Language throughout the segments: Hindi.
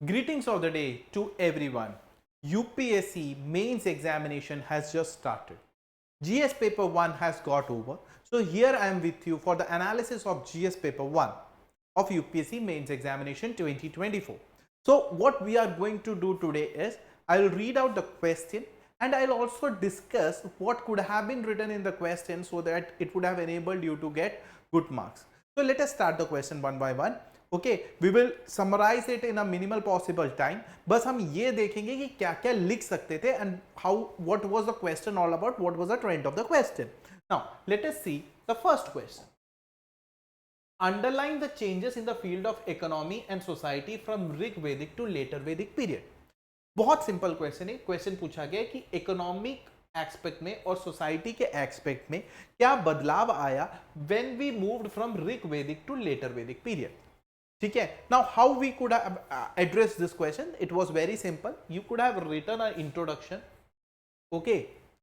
Greetings of the day to everyone. UPSC mains examination has just started. GS paper 1 has got over. So here I am with you for the analysis of GS paper 1 of UPSC mains examination 2024. So what we are going to do today is I will read out the question and I will also discuss what could have been written in the question so that it would have enabled you to get good marks. So let us start the question one by one. Okay we will summarise it in a minimal possible time. बस हम ये देखेंगे कि क्या क्या लिख सकते थे and how what was the question all about, what was the trend of the question. Now let us see the first question. Underline the changes in the field of economy and society from Rig Vedic to later Vedic period. बहुत सिंपल क्वेश्चन है. क्वेश्चन पूछा गया कि इकोनॉमिक एस्पेक्ट में और सोसाइटी के एस्पेक्ट में क्या बदलाव आया when we moved from Rig Vedic to later Vedic period. ठीक है. Now how we could address this question, it was very simple. You could have written a introduction. Okay,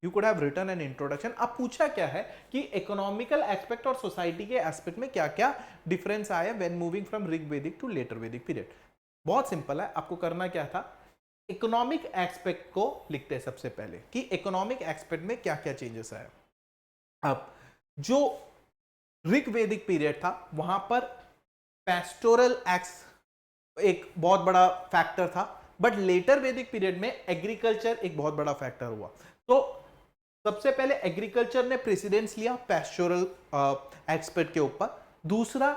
you could have written an introduction. अब पूछा क्या है कि इकोनॉमिकल एस्पेक्ट और सोसाइटी के एस्पेक्ट में क्या क्या डिफरेंस आया when moving from Rig Vedic to later Vedic period. बहुत सिंपल है. आपको करना क्या था, इकोनॉमिक एस्पेक्ट को लिखते हैं सबसे पहले कि इकोनॉमिक एस्पेक्ट में क्या क्या चेंजेस आया. अब जो ऋग वैदिक पीरियड था वहां पर पेस्टोरल एक्स एक बहुत बड़ा फैक्टर था, बट लेटर वैदिक पीरियड में एग्रीकल्चर एक बहुत बड़ा फैक्टर हुआ. तो सबसे पहले एग्रीकल्चर ने प्रेसिडेंस लिया पेस्टोरल एक्सपेक्ट के ऊपर. दूसरा,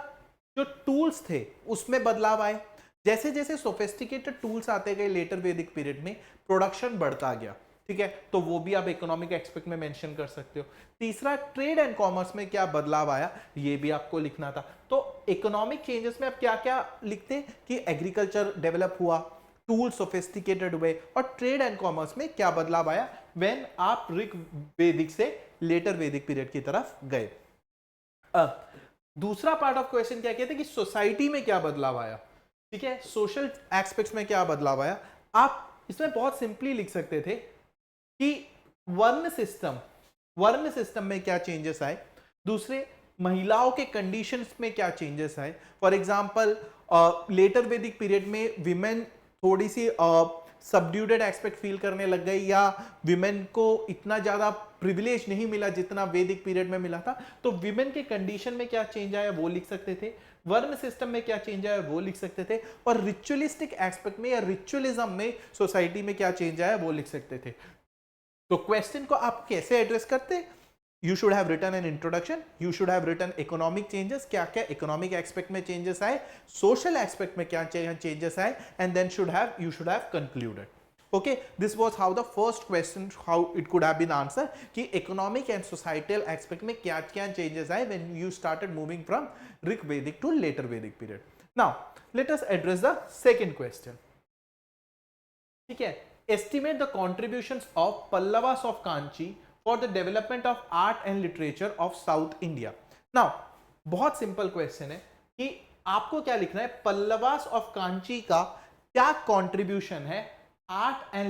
जो टूल्स थे उसमें बदलाव आए. जैसे जैसे सोफिस्टिकेटेड टूल्स आते गए लेटर वैदिक पीरियड में प्रोडक्शन बढ़ता गया. ठीक है, तो वो भी आप इकोनॉमिक एक्सपेक्ट में मेंशन कर सकते हो. तीसरा, ट्रेड एंड कॉमर्स में क्या बदलाव आया ये भी आपको लिखना था. तो इकोनॉमिक चेंजेस में आप क्या क्या लिखते हैं कि एग्रीकल्चर डेवलप हुआ, टूल सोफिस्टिकेटेड हुए और ट्रेड एंड कॉमर्स में क्या बदलाव आया व्हेन आप ऋग वैदिक से लेटर वैदिक पीरियड की तरफ गए. अब दूसरा पार्ट ऑफ क्वेश्चन क्या कहते हैं कि सोसाइटी में क्या बदलाव आया. ठीक है, सोशल एस्पेक्ट्स में क्या बदलाव आया. आप इसमें बहुत सिंपली लिख सकते थे कि वर्ण सिस्टम में क्या चेंजेस आए. दूसरे, महिलाओं के कंडीशंस में क्या चेंजेस आए. For example letter Vedic period में विमेन थोड़ी सी सबड्यूटेड एस्पेक्ट फील करने लग गई या विमेन को इतना ज्यादा प्रिविलेज नहीं मिला जितना वैदिक पीरियड में मिला था. तो विमेन के कंडीशन में क्या चेंज आया वो लिख सकते थे. वर्ण सिस्टम में क्या चेंज आया वो लिख सकते थे. और रिचुअलिस्टिक एस्पेक्ट में या रिचुअलिज्म में सोसाइटी में क्या चेंज आया वो लिख सकते थे. तो क्वेश्चन को आप कैसे एड्रेस करते. You should have written an introduction, you should have written economic changes, क्या क्या इकोनॉमिक एस्पेक्ट में चेंजेस आए, सोशल एस्पेक्ट में क्या चेंजेस आए, and then you should have concluded. Okay, this was how the first question, how it could have been answer कि इकोनॉमिक एंड सोसाइटल एस्पेक्ट में क्या क्या चेंजेस आए when you started moving from Rig Vedic to later Vedic period. Now let us address the second question. ठीक है, estimate the contributions of Pallavas of Kanchi for the development of art and literature of South India. Now, बहुत सिंपल क्वेश्चन है कि आपको क्या लिखना है. पल्लवास ऑफ कांची का क्या कंट्रीब्यूशन है आर्ट एंड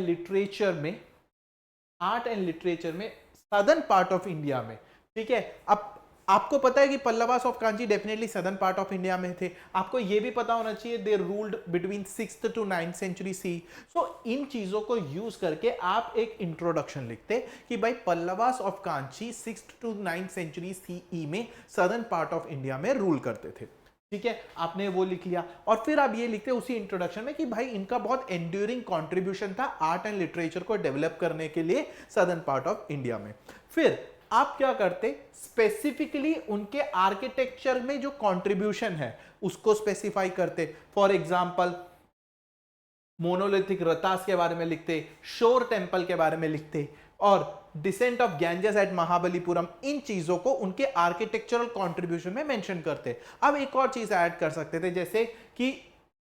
लिटरेचर में सदर्न पार्ट ऑफ इंडिया में. ठीक है, अब आपको पता है कि Pallavas of Kanchi definitely southern part of India में थे. आपको यह भी पता होना चाहिए दे ruled between 6th to 9th century सी. सो इन चीजों को यूज करके आप एक इंट्रोडक्शन लिखते कि भाई Pallavas of Kanchi 6th to 9th century CE में सदर्न पार्ट ऑफ इंडिया में रूल करते थे. ठीक है, आपने वो लिख लिया और फिर आप ये लिखते उसी इंट्रोडक्शन में कि भाई इनका बहुत एंड्यूरिंग कंट्रीब्यूशन था आर्ट एंड लिटरेचर को डेवलप करने के लिए सदर्न पार्ट ऑफ इंडिया में. फिर आप क्या करते, स्पेसिफिकली उनके आर्किटेक्चर में जो कंट्रीब्यूशन है उसको स्पेसिफाई करते. फॉर एग्जांपल मोनोलिथिक रतास के बारे में लिखते, शोर टेंपल के बारे में लिखते और descent of Ganges at Mahabalipuram. इन चीजों को उनके आर्किटेक्चरल कंट्रीब्यूशन में मेंशन करते. अब एक और चीज ऐड कर सकते थे जैसे कि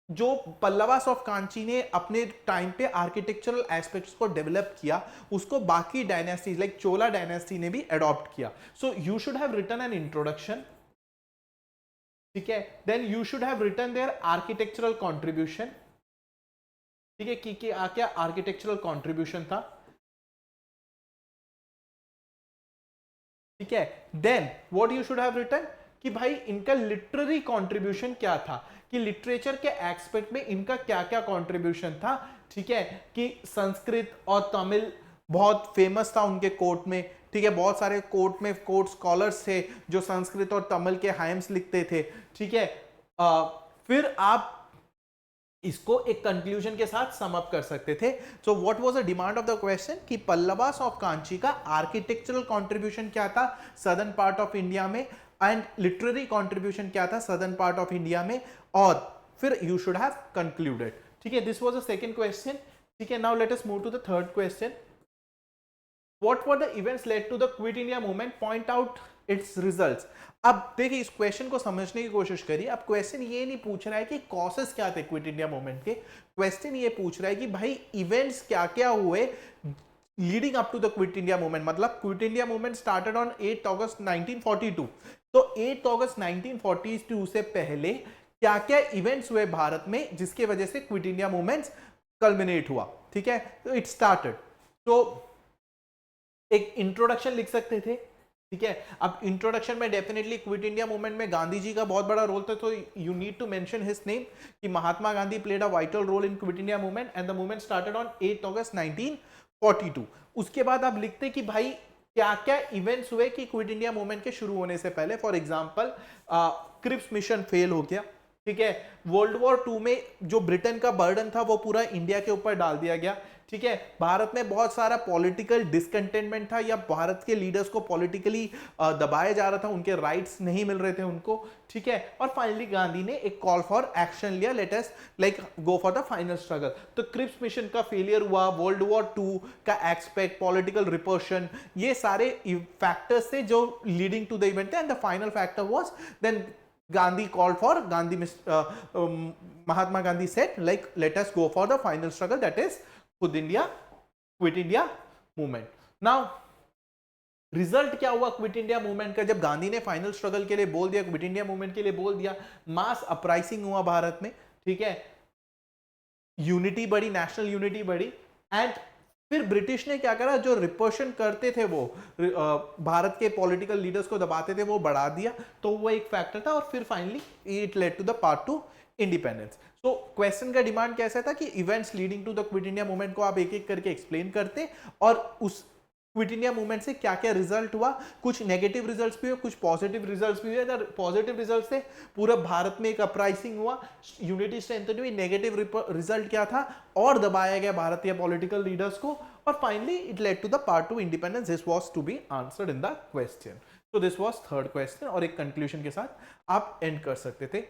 जो पल्लवास ऑफ कांची ने अपने टाइम पे आर्किटेक्चरल एस्पेक्ट्स को डेवलप किया उसको बाकी डायनेस्टीज लाइक चोला डायनेस्टी ने भी अडॉप्ट किया. So you should have written an introduction. ठीक है, then you should have written their architectural contribution. ठीक है, कि क्या आर्किटेक्चरल कंट्रीब्यूशन था. ठीक है, then what you should have written कि भाई इनका लिटरेरी कंट्रीब्यूशन क्या था. कि लिटरेचर के एस्पेक्ट में इनका क्या क्या कंट्रीब्यूशन था, ठीक है, कि संस्कृत और तमिल बहुत फेमस था उनके कोर्ट में, ठीक है, बहुत सारे कोर्ट में कोर्ट स्कॉलर्स थे जो संस्कृत और तमिल के हाइम्स लिखते थे, ठीक है। फिर आप इसको एक कंक्लूजन के साथ सम अप कर सकते थे। So what was the demand of the question कि पल्लवास ऑफ कांची का आर्किटेक्चरल कंट्रीब्यूशन क्या था सदर्न पार्ट ऑफ इंडिया में, एंड लिटरेरी कंट्रीब्यूशन क्या था सदर्न पार्ट ऑफ इंडिया में, और फिर यू शुड हैव कंक्लूडेड, ठीक है। This was the second question, ठीक है। Now let us move to the third question. What were the events led to the Quit India movement? Point out its results. अब देखिए इस क्वेश्चन को समझने की कोशिश करिए। अब क्वेश्चन ये नहीं पूछ रहा है कि कॉसेस क्या थे क्विट इंडिया मूवमेंट के, क्वेश्चन ये पूछ रहा है कि भाई इवेंट्स क्या क्या हुए leading up to the quit India Movement. मतलब Quit India Movement started on 8 August 1942, तो 8 अगस्त 1942 से पहले क्या क्या इवेंट्स हुए भारत में जिसके वजह से क्विट इंडिया मूवमेंट कल्मिनेट हुआ, ठीक है। तो इट स्टार्टेड, तो एक इंट्रोडक्शन लिख सकते थे, ठीक है। अब इंट्रोडक्शन में डेफिनेटली क्विट इंडिया मूवमेंट में गांधी जी का बहुत बड़ा रोल था, तो you need to mention his name कि Mahatma Gandhi played a vital role in Quit India Movement and the movement started on 8 August 1942। उसके बाद आप लिखते कि भाई क्या क्या इवेंट्स हुए कि क्विट इंडिया मूवमेंट के शुरू होने से पहले। For example Cripps mission fail हो गया, ठीक है। वर्ल्ड वॉर 2 में जो ब्रिटेन का बर्डन था वो पूरा इंडिया के ऊपर डाल दिया गया, ठीक है। भारत में बहुत सारा पॉलिटिकल डिसकंटेनमेंट था, या भारत के लीडर्स को पॉलिटिकली दबाया जा रहा था, उनके राइट्स नहीं मिल रहे थे उनको, ठीक है। और फाइनली गांधी ने एक कॉल फॉर एक्शन लिया, let us like go for the final struggle. तो क्रिप्स मिशन का फेलियर हुआ, वर्ल्ड वॉर 2 का एक्सपेक्ट, पॉलिटिकल रिपर्शन, ये सारे फैक्टर्स थे जो लीडिंग टू द इवेंट थे, and the final factor was then Gandhi called for Mahatma Gandhi said like let us go for the final struggle, that is Quit India movement. Now result क्या हुआ क्विट इंडिया मूवमेंट का? जब गांधी ने फाइनल स्ट्रगल के लिए बोल दिया, क्विट इंडिया मूवमेंट के लिए बोल दिया, मास अपराइजिंग हुआ भारत में, ठीक है, यूनिटी बढ़ी, नेशनल यूनिटी बढ़ी, एंड फिर ब्रिटिश ने क्या करा, जो रिपर्शन करते थे वो भारत के पॉलिटिकल लीडर्स को दबाते थे वो बढ़ा दिया, तो वो एक फैक्टर था, और फिर finally it led to the part to independence. So question का डिमांड कैसा था कि events leading to the quit India movement को आप एक एक करके एक्सप्लेन करते, और उस क्विट इंडिया मूवमेंट से क्या क्या रिजल्ट हुआ, कुछ नेगेटिव रिजल्ट्स भी हुए, कुछ पॉजिटिव रिजल्ट्स भी हुए। पॉजिटिव रिजल्ट से पूरा भारत में एक अपराइजिंग हुआ, यूनिटी स्ट्रेंथन हुई। नेगेटिव रिजल्ट क्या था, और दबाया गया भारतीय पॉलिटिकल लीडर्स को, और finally it led to the part to independence. This was to be answered in the question. So this was third question, और एक कंक्लूजन के साथ आप एंड कर सकते थे।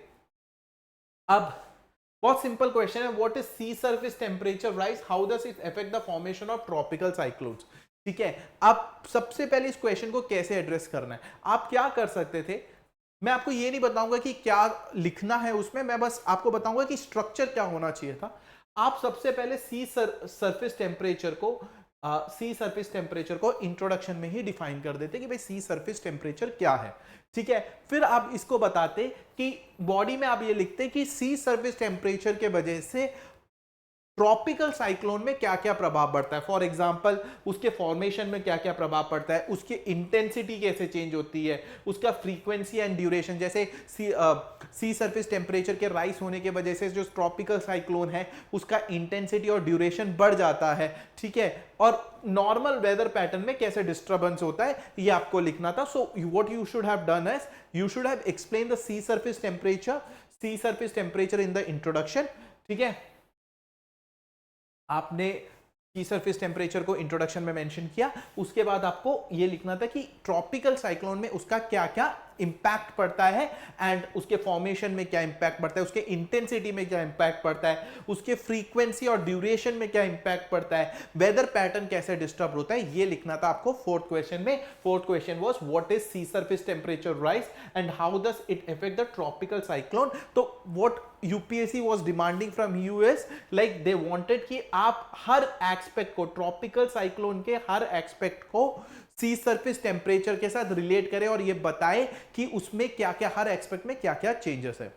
अब बहुत सिंपल क्वेश्चन है, what is sea surface temperature rise, how does it affect the formation of tropical cyclones, ठीक है। आप सबसे पहले इस क्वेश्चन को कैसे एड्रेस करना है, आप क्या कर सकते थे, मैं आपको ये नहीं बताऊंगा कि क्या लिखना है उसमें, मैं बस आपको बताऊंगा कि स्ट्रक्चर क्या होना चाहिए था। आप सबसे पहले सी सरफेस टेम्परेचर को इंट्रोडक्शन में ही डिफाइन कर देते कि भाई सी सरफेस टेम्परेचर क्या है, ठीक है। फिर आप इसको बताते कि बॉडी में आप ये लिखते कि सी सरफेस टेम्परेचर के वजह से ट्रॉपिकल साइक्लोन में क्या क्या प्रभाव पड़ता है। फॉर एग्जांपल उसके फॉर्मेशन में क्या क्या प्रभाव पड़ता है, उसकी इंटेंसिटी कैसे चेंज होती है, उसका फ्रीक्वेंसी एंड ड्यूरेशन, जैसे सी सरफेस टेम्परेचर के राइज होने की वजह से जो ट्रॉपिकल साइक्लोन है उसका इंटेंसिटी और ड्यूरेशन बढ़ जाता है, ठीक है। और नॉर्मल वेदर पैटर्न में कैसे डिस्टर्बेंस होता है, ये आपको लिखना था। So what you should have done is you should have explain the sea surface temperature in the introduction, ठीक है। आपने सी सरफेस टेम्परेचर को इंट्रोडक्शन में मेंशन किया, उसके बाद आपको यह लिखना था कि ट्रॉपिकल साइक्लोन में उसका क्या क्या इंपैक्ट पड़ता है, एंड उसके फॉर्मेशन में क्या इंपैक्ट पड़ता है, उसके इंटेंसिटी में क्या इंपैक्ट पड़ता है, उसके फ्रीक्वेंसी और ड्यूरेशन में क्या इंपैक्ट पड़ता है, वेदर पैटर्न कैसे डिस्टर्ब होता है, ये लिखना था आपको फोर्थ क्वेश्चन में। Fourth question was what is sea surface temperature rise and how does it affect the tropical cyclone. तो what UPSC was demanding from us, like they wanted कि आप हर एस्पेक्ट को, ट्रॉपिकल साइक्लोन के हर एस्पेक्ट को सी सरफेस टेम्परेचर के साथ रिलेट करें और ये बताएं कि उसमें क्या क्या, हर एस्पेक्ट में क्या क्या चेंजेस है।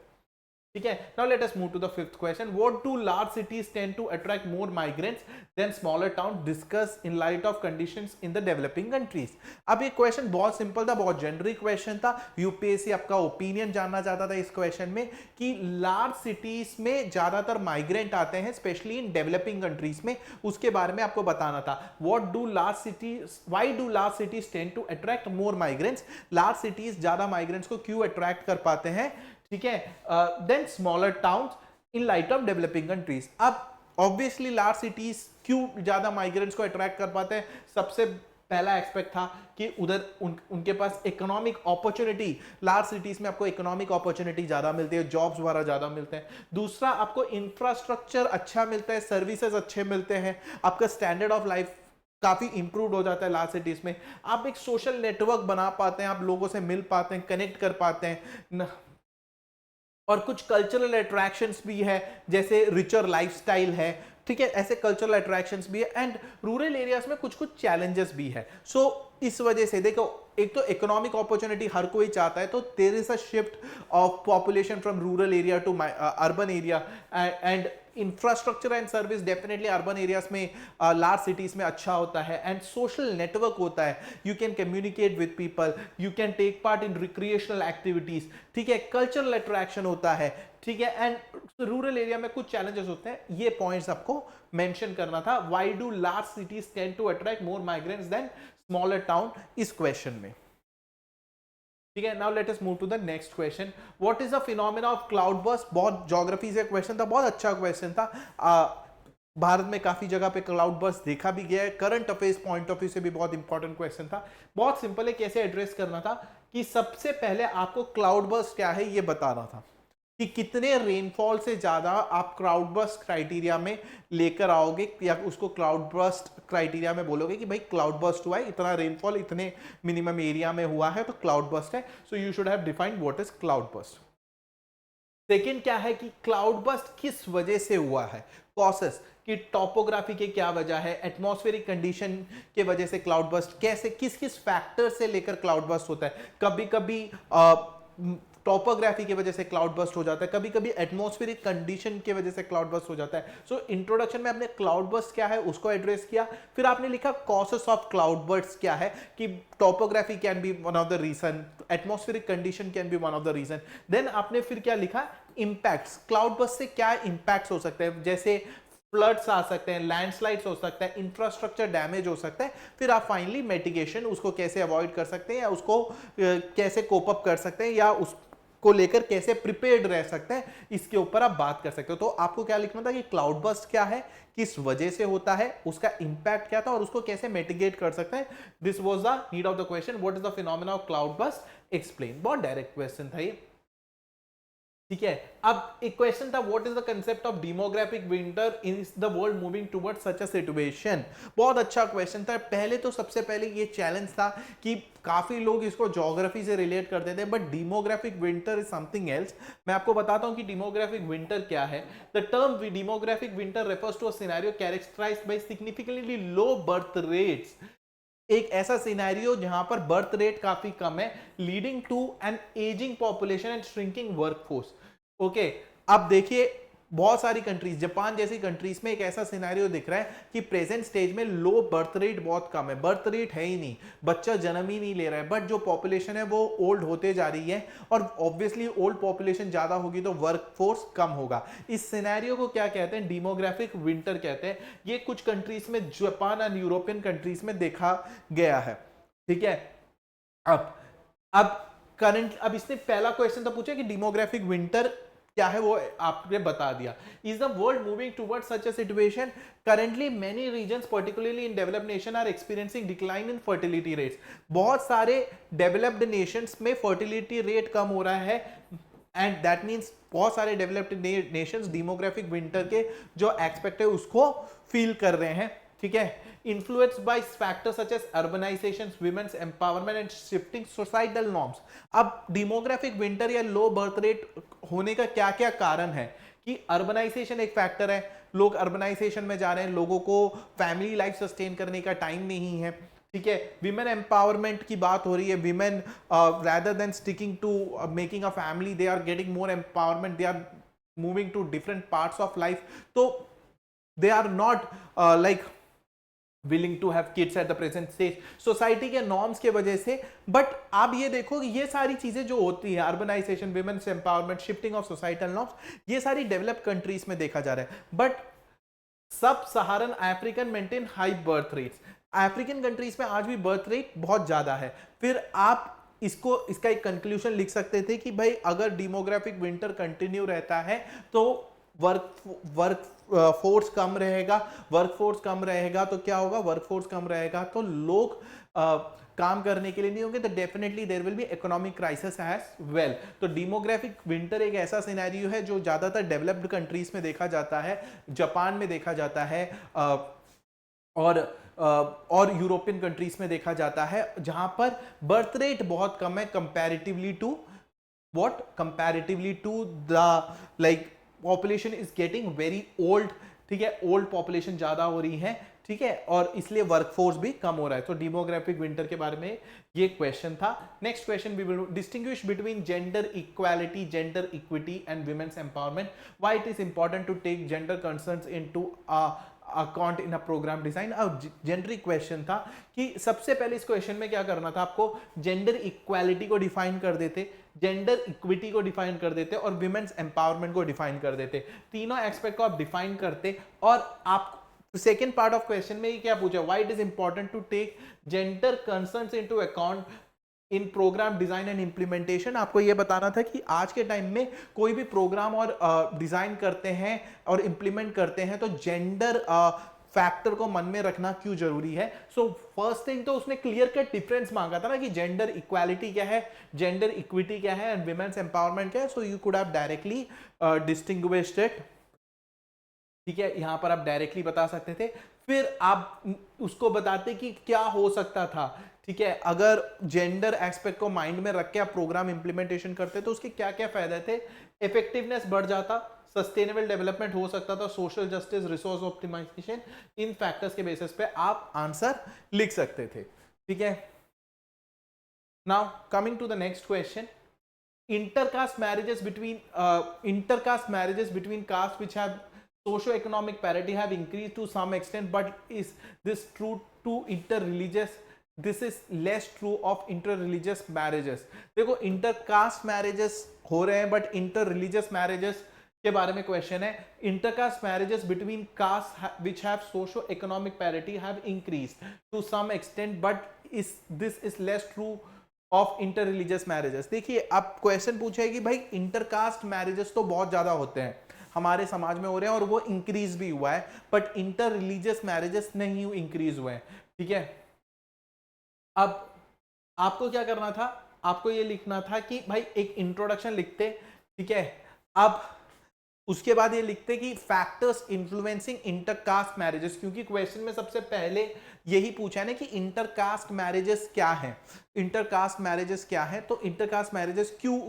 ठीक है, now let us move to the fifth question, what do large cities tend to attract more migrants than smaller town, discuss in light of conditions in the developing countries. अब ये क्वेश्चन बहुत सिंपल था, बहुत जेनरिक क्वेश्चन था, यूपीएससी आपका ओपिनियन जानना चाहता था इस क्वेश्चन में कि लार्ज सिटीज में ज्यादातर माइग्रेंट आते हैं स्पेशली इन डेवलपिंग कंट्रीज में, उसके बारे में आपको बताना था। What do large cities, why do large cities tend to attract more migrants, large cities ज्यादा माइग्रेंट्स को क्यों अट्रैक्ट कर पाते हैं, ठीक है, then smaller towns in light of developing countries. अब ऑब्वियसली लार्ज सिटीज क्यों ज्यादा माइग्रेंट्स को अट्रैक्ट कर पाते हैं, सबसे पहला एक्सपेक्ट था कि उधर उनके पास इकोनॉमिक अपॉर्चुनिटी, लार्ज सिटीज में आपको इकोनॉमिक अपॉर्चुनिटी ज्यादा मिलती है, जॉब्स वगैरह ज्यादा मिलते हैं। दूसरा, आपको इंफ्रास्ट्रक्चर अच्छा मिलता है, सर्विसेज अच्छे मिलते हैं, आपका स्टैंडर्ड ऑफ लाइफ काफी इंप्रूव हो जाता है लार्ज सिटीज में। आप एक सोशल नेटवर्क बना पाते हैं, आप लोगों से मिल पाते हैं, कनेक्ट कर पाते हैं, और कुछ कल्चरल अट्रैक्शंस भी है, जैसे रिचर लाइफस्टाइल है, ठीक है, ऐसे कल्चरल अट्रैक्शंस भी है। एंड रूरल एरियाज में कुछ कुछ चैलेंजेस भी है। सो इस वजह से देखो, एक तो इकोनॉमिक अपॉर्चुनिटी हर कोई चाहता है, तो there is a shift of population from rural area to urban area, and infrastructure and service definitely urban areas में, लार्ज सिटीज में अच्छा होता है, एंड सोशल नेटवर्क होता है, you can communicate with people, you can take part in recreational activities, ठीक है, कल्चरल अट्रैक्शन होता है, ठीक है। एंड रूरल एरिया में कुछ चैलेंजेस होते हैं, ये पॉइंट्स आपको मेंशन करना था। Why do large cities tend to attract more migrants than smaller town, इस क्वेश्चन में, ठीक है। Now let us move to the next question, what is the phenomena of cloud burst. बहुत ज्योग्राफी से क्वेश्चन था, बहुत अच्छा क्वेश्चन था। भारत में काफी जगह पे क्लाउड बर्स्ट देखा भी गया है, current affairs point of view से भी बहुत इंपॉर्टेंट क्वेश्चन था। बहुत सिंपल है, कैसे एड्रेस करना था कि सबसे पहले आपको क्लाउड बर्स्ट क्या है ये बताना था, कि कितने रेनफॉल से ज्यादा आप क्लाउड बर्स्ट क्राइटेरिया में लेकर आओगे, या उसको क्लाउड बर्स्ट क्राइटेरिया में बोलोगे कि भाई क्लाउड बर्स्ट हुआ है, इतना रेनफॉल इतने मिनिमम एरिया में हुआ है तो क्लाउड बर्स्ट है। सो you should have defined what is cloud burst. Second क्या है कि क्लाउड बर्स्ट किस वजह से हुआ है, कॉसेस, कि टॉपोग्राफी के क्या वजह है, एटमॉस्फेरिक कंडीशन के वजह से क्लाउड बर्स्ट, कैसे किस किस फैक्टर से लेकर क्लाउड बर्स्ट होता है। कभी कभी टॉपोग्राफी की वजह से क्लाउड बर्स्ट हो जाता है, कभी कभी एटमॉस्फेरिक कंडीशन की वजह से क्लाउड बर्स्ट हो जाता है। सो इंट्रोडक्शन में आपने क्लाउड बर्स्ट क्या है उसको एड्रेस किया, फिर आपने लिखा कॉसेस ऑफ क्लाउड बर्स्ट क्या है, कि topography can be one of the reason, atmospheric condition can be one of the reason. Then आपने फिर क्या लिखा, इंपैक्ट्स, क्लाउड बर्स्ट से क्या इंपैक्ट्स हो सकते हैं, जैसे फ्लड्स आ सकते हैं, लैंडस्लाइड्स हो सकता है, इंफ्रास्ट्रक्चर डैमेज हो सकता है। फिर आप फाइनली मिटिगेशन, उसको कैसे अवॉइड कर सकते हैं, या उसको कैसे कोप अप कर सकते हैं, या उसको लेकर कैसे प्रिपेयर्ड रह सकते हैं, इसके ऊपर आप बात कर सकते हो। तो आपको क्या लिखना था कि क्लाउड बर्स्ट क्या है, किस वजह से होता है, उसका इंपैक्ट क्या था, और उसको कैसे मिटिगेट कर सकते हैं। This was the need of the question, what is the phenomena of cloud burst, explain. बहुत डायरेक्ट क्वेश्चन था ये, ठीक है। अब एक क्वेश्चन था, what is the concept of demographic winter, is the world moving towards such a situation. बहुत अच्छा क्वेश्चन था। पहले तो सबसे पहले ये चैलेंज था कि काफी लोग इसको ज्योग्राफी से रिलेट करते थे, but demographic winter is something else. मैं आपको बताता हूं कि डेमोग्राफिक विंटर क्या है। The term demographic winter refers to a scenario characterised by significantly low birth rates, एक ऐसा सिनेरियो जहां पर बर्थ रेट काफी कम है, leading to an ageing population and shrinking workforce. Okay, अब देखिए बहुत सारी कंट्रीज, जापान जैसी कंट्रीज में एक ऐसा सिनेरियो दिख रहा है कि प्रेजेंट स्टेज में लो बर्थ रेट बहुत कम है, बर्थ रेट है ही नहीं, बच्चा जन्म ही नहीं ले रहा है, बट जो पॉपुलेशन है वो ओल्ड होते जा रही है, और ऑब्वियसली ओल्ड पॉपुलेशन ज्यादा होगी तो वर्कफोर्स कम होगा। इस सिनेरियो को क्या कहते हैं, डेमोग्राफिक विंटर कहते हैं। ये कुछ कंट्रीज में, जापान एंड यूरोपियन कंट्रीज में देखा गया है, ठीक है। अब करंट, अब इसने पहला क्वेश्चन तो पूछा कि डेमोग्राफिक विंटर क्या है, वो आपने बता दिया। Is the world moving towards such a situation, currently many regions particularly in developed nation are experiencing decline in fertility rates. बहुत सारे डेवलप्ड नेशंस में फर्टिलिटी रेट कम हो रहा है, एंड दैट मीन्स बहुत सारे डेवलप्ड नेशंस डेमोग्राफिक विंटर के जो एक्सपेक्ट है उसको फील कर रहे हैं, ठीक है। Influenced by factors such as urbanization, women's empowerment and shifting societal norms। अब डेमोग्राफिक विंटर या लो बर्थ रेट होने का क्या क्या कारण है, कि अर्बनाइजेशन एक फैक्टर है, लोग अर्बनाइजेशन में जा रहे हैं, लोगों को फैमिली लाइफ सस्टेन करने का टाइम नहीं है, ठीक है। विमेन एम्पावरमेंट की बात हो रही है, women rather than sticking to making a family, they are getting more empowerment, they are moving to different parts of life, तो they are not like willing to have kids at the present stage, society के नॉर्म्स के वजह से। बट आप ये देखो कि ये सारी चीजें जो होती है, urbanisation, women's empowerment, shifting of societal norms, ये सारी डेवलप्ड कंट्रीज में देखा जा रहा है। But sub Saharan African maintain high birth rates, African countries में आज भी बर्थ रेट बहुत ज्यादा है। फिर आप इसका एक कंक्लूजन लिख सकते थे कि भाई अगर डेमोग्राफिक विंटर कंटिन्यू रहता है तो वर्क फोर्स कम रहेगा, वर्क फोर्स कम रहेगा तो क्या होगा, वर्क फोर्स कम रहेगा तो लोग काम करने के लिए नहीं होंगे, तो definitely there will be economic crisis as well. तो डेमोग्राफिक विंटर एक ऐसा सिनेरियो है जो ज्यादातर डेवलप्ड कंट्रीज में देखा जाता है, जापान में देखा जाता है और यूरोपियन कंट्रीज में देखा जाता है, जहां पर बर्थ रेट बहुत कम है comparatively to what, comparatively to the like population is getting very old, ठीक है, ओल्ड पॉपुलेशन ज्यादा हो रही है, ठीक है, और इसलिए वर्कफोर्स भी कम हो रहा है। तो डेमोग्राफिक विंटर के बारे में ये क्वेश्चन था। Next question, we will distinguish between gender equality, gender equity and women's empowerment, why it is important to take gender concerns into account in a programme design. अब जेंडरिक क्वेश्चन था कि सबसे पहले इस क्वेश्चन में क्या करना था, आपको जेंडर इक्वालिटी को डिफाइन कर देते, जेंडर इक्विटी को डिफाइन कर देते और विमेन्स एम्पावरमेंट को डिफाइन कर देते, तीनों एस्पेक्ट को आप डिफाइन करते। और आप सेकेंड पार्ट ऑफ क्वेश्चन में ये क्या पूछा, why it is important to take gender concerns into account in programme design and implementation. आपको यह बताना था कि आज के टाइम में कोई भी प्रोग्राम और डिजाइन करते हैं और इंप्लीमेंट करते हैं तो जेंडर फैक्टर को मन में रखना क्यों जरूरी है। सो फर्स्ट थिंग तो उसने क्लियर कट डिफरेंस मांगा था ना कि जेंडर इक्वालिटी क्या है, जेंडर इक्विटी क्या है एंड विमेन्स एम्पावरमेंट क्या है। So you could have directly distinguished it, ठीक है, यहां पर आप डायरेक्टली बता सकते थे। फिर आप उसको बताते कि क्या हो सकता था, ठीक है, अगर जेंडर एस्पेक्ट को माइंड में रख के आप प्रोग्राम इंप्लीमेंटेशन करते तो उसके क्या क्या फायदे थे, इफेक्टिवनेस बढ़ जाता, सस्टेनेबल डेवलपमेंट हो सकता था, सोशल जस्टिस, रिसोर्स ऑप्टिमाइजेशन, इन फैक्टर्स के बेसिस पे आप आंसर लिख सकते थे, ठीक है। Now coming to the next question, intercaste marriages between castes which have socio-economic parity have increased to some extent, but is this true to interreligious, this is less true of interreligious marriages। देखो intercaste marriages हो रहे हैं बट interreligious marriages के बारे में क्वेश्चन है। intercaste marriages between castes which have socio-economic parity have increased to some extent, but this is less true of inter religious marriages. देखिए अब क्वेश्चन पूछा है कि भाई इंटरकास्ट मैरिजेस तो बहुत ज्यादा होते हैं हमारे समाज में हो रहे हैं और वो इंक्रीज भी हुआ है, बट इंटर रिलीजियस मैरिजेस नहीं इंक्रीज हुए हैं, ठीक है। अब आपको क्या करना था, आपको ये लिखना था कि भाई एक इंट्रोडक्शन लिखते, ठीक है, अब उसके बाद ये लिखते कि फैक्टर्स इन्फ्लुएंसिंग इंटरकास्ट मैरिजेस, क्योंकि क्वेश्चन में सबसे पहले यही पूछा है ना कि इंटरकास्ट मैरिजेस क्या है, इंटरकास्ट मैरिजेस क्या है, तो इंटरकास्ट मैरिजेस क्यों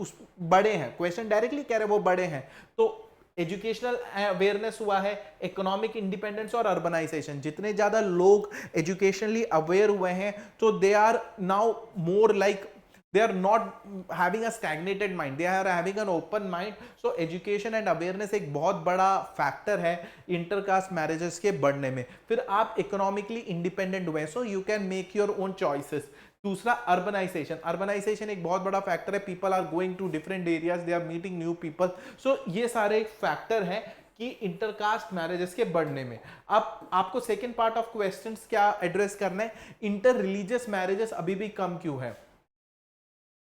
बड़े हैं, क्वेश्चन डायरेक्टली कह रहे हैं वो बड़े हैं। तो एजुकेशनल अवेयरनेस हुआ है, इकोनॉमिक इंडिपेंडेंस और अर्बनाइजेशन, जितने ज्यादा लोग एजुकेशनली अवेयर हुए हैं तो they are now more like they are not having a stagnated mind, they are having an open mind। so education and awareness एक बहुत बड़ा फैक्टर है इंटरकास्ट मैरिजेस के बढ़ने में। फिर आप इकोनॉमिकली इंडिपेंडेंट हुए, so you can make your own choices. दूसरा अर्बनाइजेशन, अर्बनाइजेशन एक बहुत बड़ा फैक्टर है, people are going to different areas, they are meeting new people. So ये सारे एक फैक्टर है कि इंटरकास्ट मैरिजेस के बढ़ने में। अब आपको सेकेंड पार्ट ऑफ क्वेश्चंस क्या एड्रेस करना है, इंटर रिलीजियस मैरिजेस अभी भी कम क्यों है,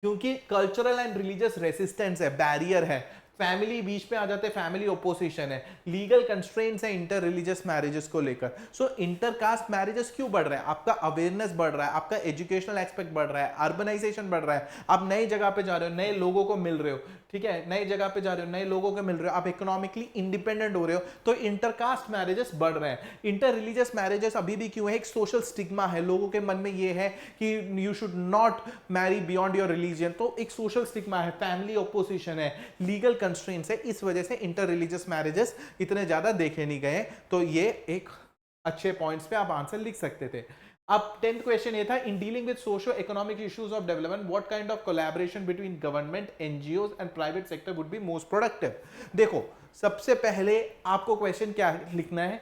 क्योंकि कल्चरल एंड रिलीजियस रेसिस्टेंस है, बैरियर है, फैमिली बीच में आ जाते हैं, फैमिली ओपोजिशन है, लीगल कंस्ट्रेंट्स है इंटर रिलीजियस मैरिजेस को लेकर। सो इंटरकास्ट मैरिजेस क्यों बढ़ रहे हैं, आपका अवेयरनेस बढ़ रहा है, आपका एजुकेशनल एस्पेक्ट बढ़ रहा है, अर्बनाइजेशन बढ़ रहा है, आप नई जगह पे जा रहे हो, नए लोगों को मिल रहे हो, ठीक है, नई जगह पे जा रहे हो, नए लोगों को मिल रहे हो, आप इकोनॉमिकली इंडिपेंडेंट हो रहे हो, तो इंटरकास्ट मैरिजेस बढ़ रहे हैं। इंटर रिलीजियस मैरिजेस अभी भी क्यों है, एक सोशल स्टिग्मा है, लोगों के मन में ये है कि you should not marry beyond your religion, तो एक सोशल स्टिग्मा है, फैमिली ओपोजिशन है, लीगल कंस्ट्रेंट्स है, इस वजह से इंटर रिलीजियस मैरिजेस इतने ज्यादा देखे नहीं गए। तो ये एक अच्छे पॉइंट्स पे आप आंसर लिख सकते थे। अब 10th क्वेश्चन ये था, in dealing with socio economic issues of development what kind of collaboration between government, NGOs and private sector would be most productive. देखो सबसे पहले आपको क्वेश्चन क्या लिखना है,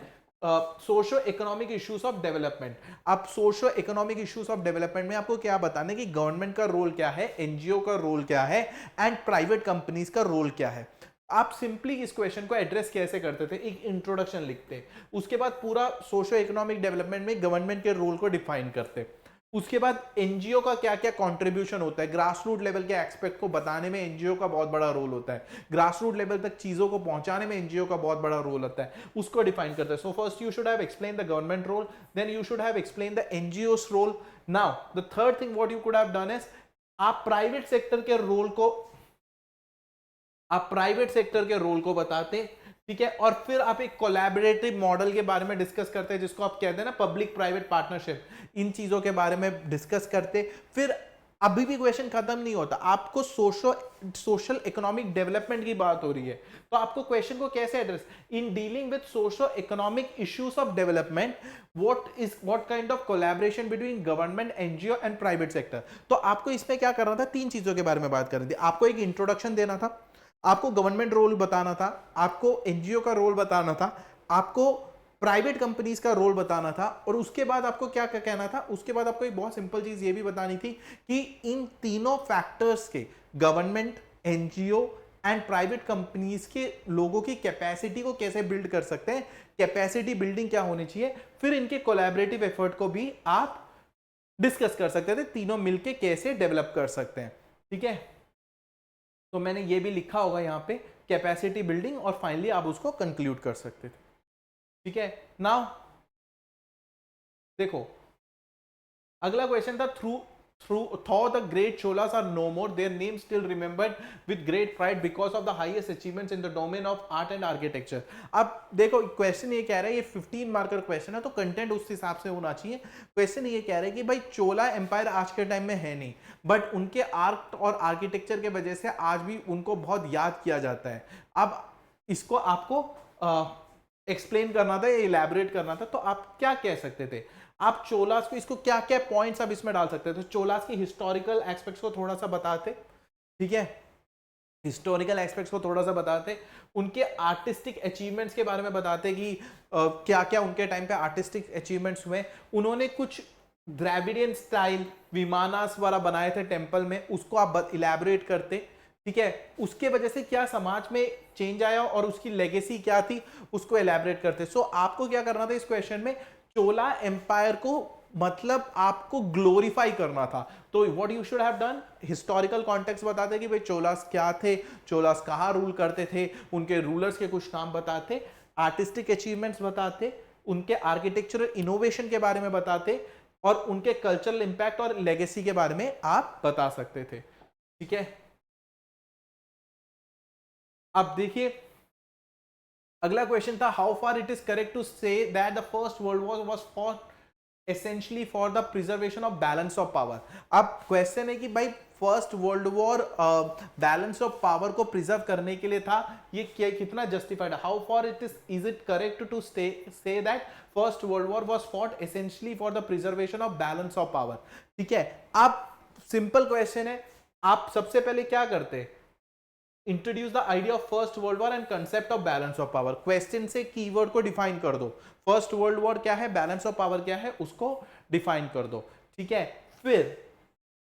socio economic issues of development. अब socio economic issues of development में आपको क्या बताना है कि गवर्नमेंट का रोल क्या है, एनजीओ का रोल क्या है एंड प्राइवेट कंपनीज का रोल क्या है। आप सिंपली इस क्वेश्चन को एड्रेस कैसे करते थे, एक इंट्रोडक्शन लिखते, उसके बाद पूरा सोशो इकोनॉमिक डेवलपमेंट में गवर्नमेंट के रोल को डिफाइन करते, उसके बाद एनजीओ का क्या क्या कंट्रीब्यूशन होता है, ग्रास रूट लेवल के एस्पेक्ट को बताने में एनजीओ का बहुत बड़ा रोल होता है, ग्रास रूट लेवल तक चीजों को पहुंचाने में एनजीओ का बहुत बड़ा रोल होता है, उसको डिफाइन करते हैं। So first you should have explain the government role, then you should have explain the NGOs role. Now the third thing what you could have done is, आप प्राइवेट सेक्टर के रोल को बताते, ठीक है, और फिर आप एक कोलैबोरेटिव मॉडल के बारे में डिस्कस करते हैं जिसको आप कहते हैं ना पब्लिक प्राइवेट पार्टनरशिप, इन चीजों के बारे में डिस्कस करते। फिर अभी भी क्वेश्चन खत्म नहीं होता, आपको सोशल इकोनॉमिक डेवलपमेंट की बात हो रही है, तो आपको क्वेश्चन को कैसे address, in dealing with socio economic issues of development what kind of collaboration between government, NGO and private sector. तो आपको इसमें क्या करना था, तीन चीजों के बारे में बात करनी थी। आपको एक इंट्रोडक्शन देना था, आपको गवर्नमेंट रोल बताना था, आपको एनजीओ का रोल बताना था, आपको प्राइवेट कंपनीज का रोल बताना था, और उसके बाद आपको क्या कहना था, उसके बाद आपको एक बहुत सिंपल चीज ये भी बतानी थी कि इन तीनों फैक्टर्स के, government, NGO and private companies के लोगों की कैपेसिटी को कैसे बिल्ड कर सकते हैं, कैपेसिटी बिल्डिंग क्या होनी चाहिए, फिर इनके कोलैबोरेटिव एफर्ट को भी आप डिस्कस कर सकते थे, तीनों मिलके कैसे डेवलप कर सकते हैं। ठीक है, तो मैंने ये भी लिखा होगा यहाँ पे कैपेसिटी बिल्डिंग, और फाइनली आप उसको कंक्लूड कर सकते थे। ठीक है, नाउ देखो अगला क्वेश्चन था, though the great Cholas are no more, their name still remembered with great pride because of the highest achievements in the domain of art and architecture। अब देखो क्वेश्चन ये कह रहा है, ये 15 मार्कर क्वेश्चन है तो कंटेंट उस हिसाब से होना चाहिए। क्वेश्चन ये कह रहा है कि भाई चोला एम्पायर आज के टाइम में है नहीं, बट उनके आर्ट और आर्किटेक्चर के वजह से आज भी उनको बहुत याद किया जाता है। अब इसको आपको एक्सप्लेन करना था, इलैबोरेट करना था, तो आप क्या कह सकते थे, आप चोलास को, इसको क्या क्या पॉइंट्स आप इसमें डाल सकते थे। तो चोलास के हिस्टोरिकल एस्पेक्ट्स को थोड़ा सा बताते, ठीक है, हिस्टोरिकल एस्पेक्ट्स को थोड़ा सा बताते, उनके आर्टिस्टिक अचीवमेंट्स के बारे में बताते कि क्या क्या उनके टाइम पे आर्टिस्टिक अचीवमेंट्स हुए। उन्होंने कुछ द्रविडियन स्टाइल विमानास वाला बनाए थे टेम्पल में, उसको आप इलैबोरेट करते, ठीक है, उसके वजह से क्या समाज में चेंज आया और उसकी लेगेसी क्या थी, उसको इलैबोरेट करते। सो आपको क्या करना था इस क्वेश्चन में, चोला एम्पायर को मतलब आपको ग्लोरीफाई करना था। तो what you should have done, historical context बताते कि भाई चोलास क्या थे, चोलास कहाँ रूल करते थे, उनके रूलर्स के कुछ नाम बताते, आर्टिस्टिक अचीवमेंट्स बताते, उनके आर्किटेक्चरल इनोवेशन के बारे में बताते, और उनके कल्चरल इंपैक्ट और लेगेसी के बारे में आप बता सकते थे। ठीक है, अब देखिए अगला क्वेश्चन था, how far it is correct to say that the first world war was fought essentially for the preservation of balance of power. अब क्वेश्चन है कि भाई first world war balance of power को प्रिजर्व करने के लिए था, ये कितना जस्टिफाइड है, how far is it correct to say that first world war was fought essentially for the preservation of balance of power. ठीक है, अब सिंपल क्वेश्चन है, आप सबसे पहले क्या करते, introduce the idea of first world war and concept of balance of power. Question से कीवर्ड को डिफाइन कर दो, फर्स्ट वर्ल्ड वॉर क्या है, बैलेंस ऑफ पावर क्या है, उसको डिफाइन कर दो। ठीक है, फिर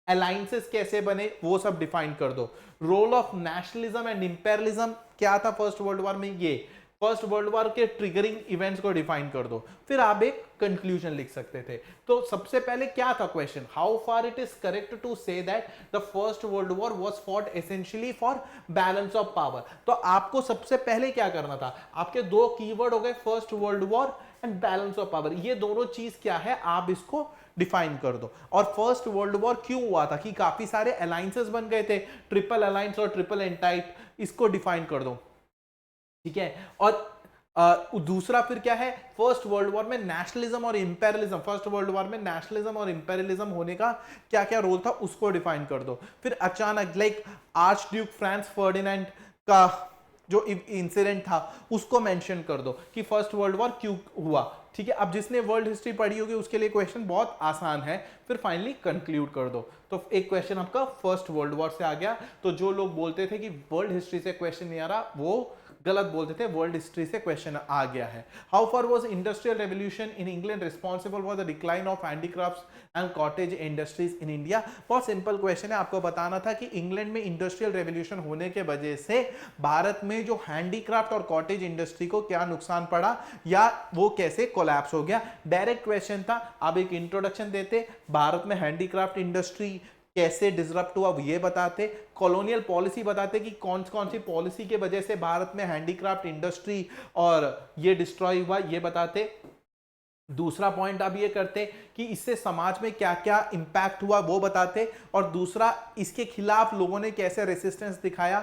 अलायंसेस कैसे बने वो सब डिफाइन कर दो, role of nationalism and imperialism क्या था फर्स्ट वर्ल्ड वॉर में, ये फर्स्ट वर्ल्ड वॉर के ट्रिगरिंग इवेंट्स को डिफाइन कर दो, फिर आप एक कंक्लूजन लिख सकते थे। तो सबसे पहले क्या था question, how far it is correct to say that the first world war was fought essentially for balance of power. तो आपको सबसे पहले क्या करना था, आपके दो कीवर्ड हो गए first world war and balance of power, ये दोनों चीज क्या है आप इसको डिफाइन कर दो। और फर्स्ट वर्ल्ड वॉर क्यों हुआ था कि काफी सारे अलायंसेस बन गए थे, ट्रिपल अलायंस और ट्रिपल एंटाइट, इसको डिफाइन कर दो। ठीक है, और दूसरा फिर क्या है, फर्स्ट वर्ल्ड वॉर में नेशनलिज्म और इंपेरियलिज्म, फर्स्ट वर्ल्ड वॉर में नेशनलिज्म और इंपेरियलिज्म होने का क्या क्या रोल था उसको डिफाइन कर दो। फिर अचानक like arch Duke Franz Ferdinand का जो इंसिडेंट था उसको मेंशन कर दो कि फर्स्ट वर्ल्ड वॉर क्यों हुआ। ठीक है, अब जिसने वर्ल्ड हिस्ट्री पढ़ी होगी उसके लिए क्वेश्चन बहुत आसान है, फिर फाइनली कंक्लूड कर दो। तो एक क्वेश्चन आपका फर्स्ट वर्ल्ड वॉर से आ गया। तो जो लोग बोलते थे कि वर्ल्ड हिस्ट्री से क्वेश्चन नहीं आ रहा वो गलत बोलते थे, वर्ल्ड हिस्ट्री से क्वेश्चन आ गया है। How far was industrial revolution in England responsible for the decline of handicrafts and cottage industries in India. बहुत सिंपल क्वेश्चन है, आपको बताना था कि इंग्लैंड में इंडस्ट्रियल रेवोल्यूशन होने के वजह से भारत में जो हैंडीक्राफ्ट और कॉटेज इंडस्ट्री को क्या नुकसान पड़ा या वो कैसे कोलैप्स हो गया। डायरेक्ट क्वेश्चन था। आप एक इंट्रोडक्शन देते, भारत में हैंडीक्राफ्ट इंडस्ट्री कैसे डिसरप्ट हुआ ये बताते, कॉलोनियल पॉलिसी बताते कि कौन कौन सी पॉलिसी के वजह से भारत में हैंडीक्राफ्ट इंडस्ट्री और ये डिस्ट्रॉय हुआ ये बताते। दूसरा पॉइंट आप ये करते कि इससे समाज में क्या क्या इंपैक्ट हुआ वो बताते, और दूसरा इसके खिलाफ लोगों ने कैसे रेसिस्टेंस दिखाया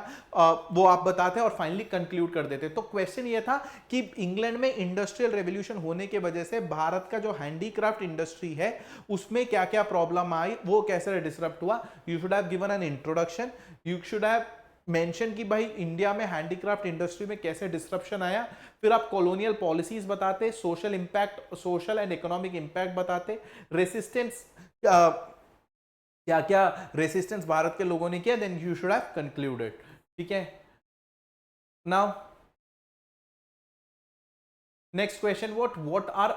वो आप बताते और फाइनली कंक्लूड कर देते। तो क्वेश्चन ये था कि इंग्लैंड में इंडस्ट्रियल रेवोल्यूशन होने की वजह से भारत का जो हैंडीक्राफ्ट इंडस्ट्री है उसमें क्या क्या प्रॉब्लम आई, वो कैसे डिसरप्ट हुआ। You should have given an introduction, you should have mention कि भाई इंडिया में हैंडीक्राफ्ट इंडस्ट्री में कैसे डिस्ट्रप्शन आया, फिर आप कॉलोनियल पॉलिसीज बताते, social impact, social and economic impact बताते, रेसिस्टेंस क्या क्या रेसिस्टेंस भारत के लोगों ने किया, then you should have concluded. ठीक है, now next question, what are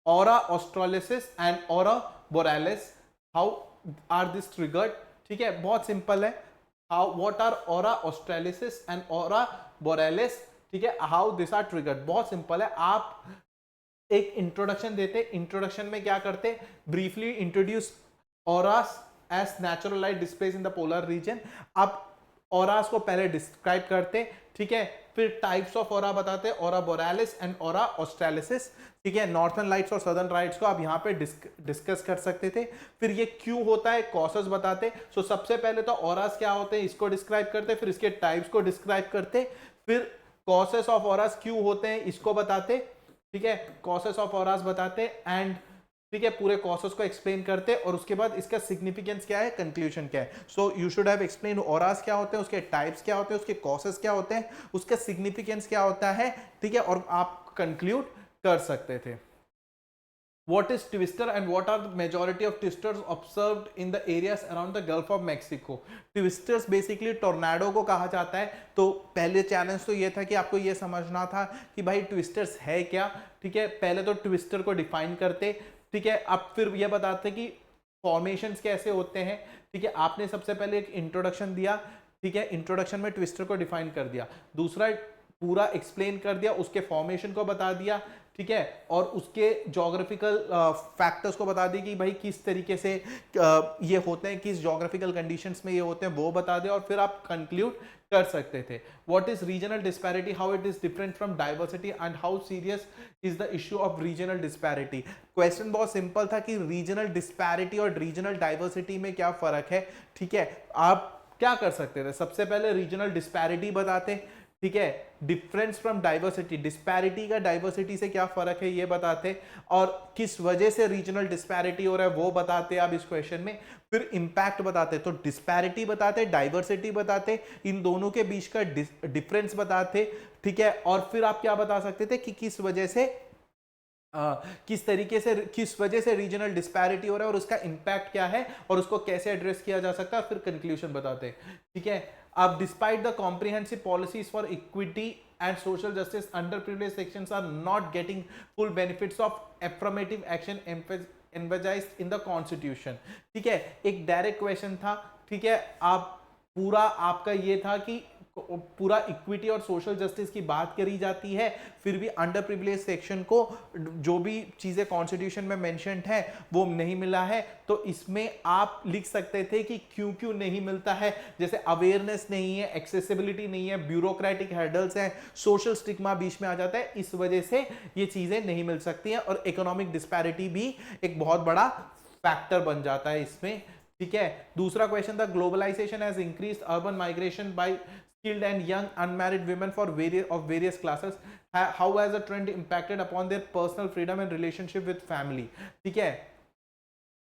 aurora australis and aurora borealis, how are this triggered. ठीक है, बहुत सिंपल है। How what are aurora australis and aurora borealis, ठीक है, हाउ दिस आर ट्रिगर्ड, बहुत सिंपल है। आप एक इंट्रोडक्शन देते, इंट्रोडक्शन में क्या करते, briefly introduce auroras as natural light displays in the polar region. आप ऑरास को पहले डिस्क्राइब करते, ठीक है, फिर टाइप्स ऑफ ऑरा बताते, aura borealis and aura australis. ठीक है, नॉर्थर्न लाइट्स और सदर्न लाइट्स को आप यहाँ पे डिस्कस कर सकते थे। फिर ये क्यों होता है, कॉसेस बताते। सो सबसे पहले तो ऑरास क्या होते हैं इसको डिस्क्राइब करते, फिर इसके टाइप्स को डिस्क्राइब करते, फिर कॉसेस ऑफ ऑरास क्यों होते हैं इसको बताते। ठीक है, कॉसेस ऑफ ऑरास बताते एंड ठीक है पूरे कॉसेस को एक्सप्लेन करते, और उसके बाद इसका सिग्निफिकेंस क्या है, कंक्लूजन क्या है। सो you should have explain auras क्या होते हैं, उसके टाइप्स क्या होते हैं, उसके कॉसेस क्या होते हैं, उसका सिग्निफिकेंस क्या होता है। ठीक है, और आप कंक्लूड कर सकते थे। What is twister and what are the majority of twisters observed in the areas around the Gulf of Mexico? Twisters basically tornado को कहा जाता है। तो पहले चैलेंज तो ये था कि आपको ये समझना था कि भाई ट्विस्टर्स है क्या। ठीक है, पहले तो ट्विस्टर को डिफाइन करते, ठीक है, अब फिर ये बताते कि फॉर्मेशंस कैसे होते हैं। ठीक है, आपने सबसे पहले एक इंट्रोडक्शन दिया, ठीक है, इंट्रोडक्शन में ट्विस्टर को डिफाइन कर दिया, दूसरा पूरा एक्सप्लेन कर दिया, उसके फॉर्मेशन को बता दिया, ठीक है, और उसके जोग्राफिकल फैक्टर्स को बता दी कि भाई किस तरीके से ये होते हैं, किस जोग्राफिकल कंडीशंस में ये होते हैं वो बता दे, और फिर आप कंक्लूड कर सकते थे। What is regional disparity, how it is different from diversity and how serious is the issue of regional disparity. Question बहुत सिंपल था कि रीजनल डिस्पैरिटी और रीजनल डाइवर्सिटी में क्या फर्क है। ठीक है, आप क्या कर सकते थे, सबसे पहले रीजनल डिस्पैरिटी बताते, ठीक है, डिफरेंस फ्रॉम डाइवर्सिटी, डिस्पैरिटी का डाइवर्सिटी से क्या फर्क है ये बताते, और किस वजह से रीजनल डिस्पैरिटी हो रहा है वो बताते आप इस क्वेश्चन में, फिर इंपैक्ट बताते, तो डिस्पैरिटी बताते, डाइवर्सिटी बताते, इन दोनों के बीच का डिफरेंस बताते, ठीक है, और फिर आप क्या बता सकते थे कि किस वजह से किस तरीके से किस वजह से रीजनल डिस्पैरिटी हो रहा है और उसका इंपैक्ट क्या है और उसको कैसे एड्रेस किया जा सकता है, फिर कंक्लूजन बताते हैं। ठीक है, अब despite the comprehensive policies for equity and social justice, underprivileged sections are not getting full benefits of affirmative action emphasised in the constitution. ठीक है, एक डायरेक्ट क्वेश्चन था। ठीक है, आप पूरा आपका ये था कि पूरा इक्विटी और सोशल जस्टिस की बात करी जाती है, फिर भी अंडर प्रिविलेज सेक्शन को जो भी चीजें कॉन्स्टिट्यूशन में मेंशन्ड है वो नहीं मिला है। तो इसमें आप लिख सकते थे कि क्यों क्यों नहीं मिलता है, जैसे अवेयरनेस नहीं है, एक्सेसिबिलिटी नहीं है, ब्यूरोक्रेटिक हैर्डल्स हैं, सोशल स्टिग्मा बीच में आ जाता है, इस वजह से ये चीजें नहीं मिल सकती हैं, और इकोनॉमिक डिस्पैरिटी भी एक बहुत बड़ा फैक्टर बन जाता है इसमें। ठीक है, दूसरा क्वेश्चन था globalisation has increased urban migration by skilled and young unmarried women of various classes. How has the trend impacted upon their personal freedom and relationship with family? ठीक है,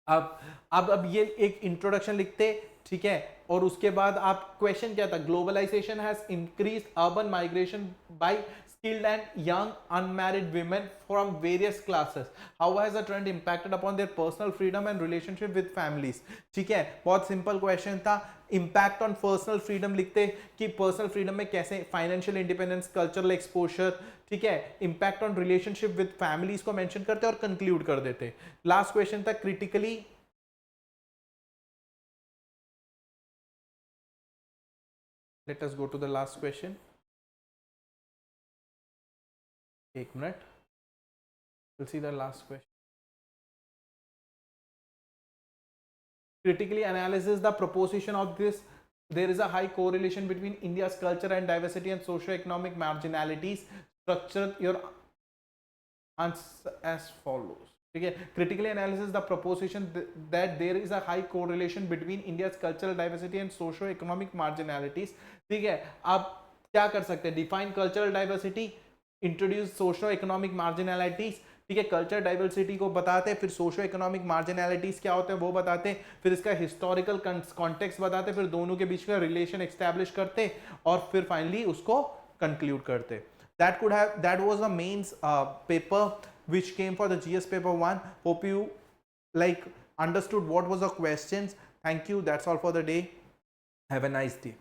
अब ये एक इंट्रोडक्शन लिखते, ठीक है, और उसके बाद आप क्वेश्चन क्या था, globalisation has increase urban migration by skilled and young unmarried women from various classes. How has the trend impacted upon their personal freedom and relationship with families? ठीक है, बहुत सिंपल क्वेश्चन था. इम्पैक्ट ऑन पर्सनल फ्रीडम लिखते कि पर्सनल फ्रीडम में कैसे फाइनेंशियल इंडिपेंडेंस, कल्चरल एक्सपोजर, ठीक है, impact on relationship with families को मेंशन करते और कंक्लूड कर देते. लास्ट क्वेश्चन था critically, let us go to the last question. एक minute, we'll see the last question. Critically analyzes the proposition of this. There is a high correlation between India's culture and diversity and socio-economic marginalities. Structure your answer as follows. ठीक है, critically analyzes the proposition that there is a high correlation between India's cultural diversity and socio-economic marginalities. ठीक है, आप क्या कर सकते हैं, define cultural diversity, introduce socio-economic marginalities. ठीक है, कल्चर डाइवर्सिटी को बताते, फिर सोशो इकोनॉमिक मार्जिनैलिटीज क्या होते हैं वो बताते, फिर इसका हिस्टोरिकल कॉन्टेक्स्ट बताते, फिर दोनों के बीच का रिलेशन एस्टैब्लिश करते और फिर फाइनली उसको कंक्लूड करते. that was the mains paper which came for the GS paper 1. Hope you like understood what was the questions. Thank you. That's all for the day. Have a nice day.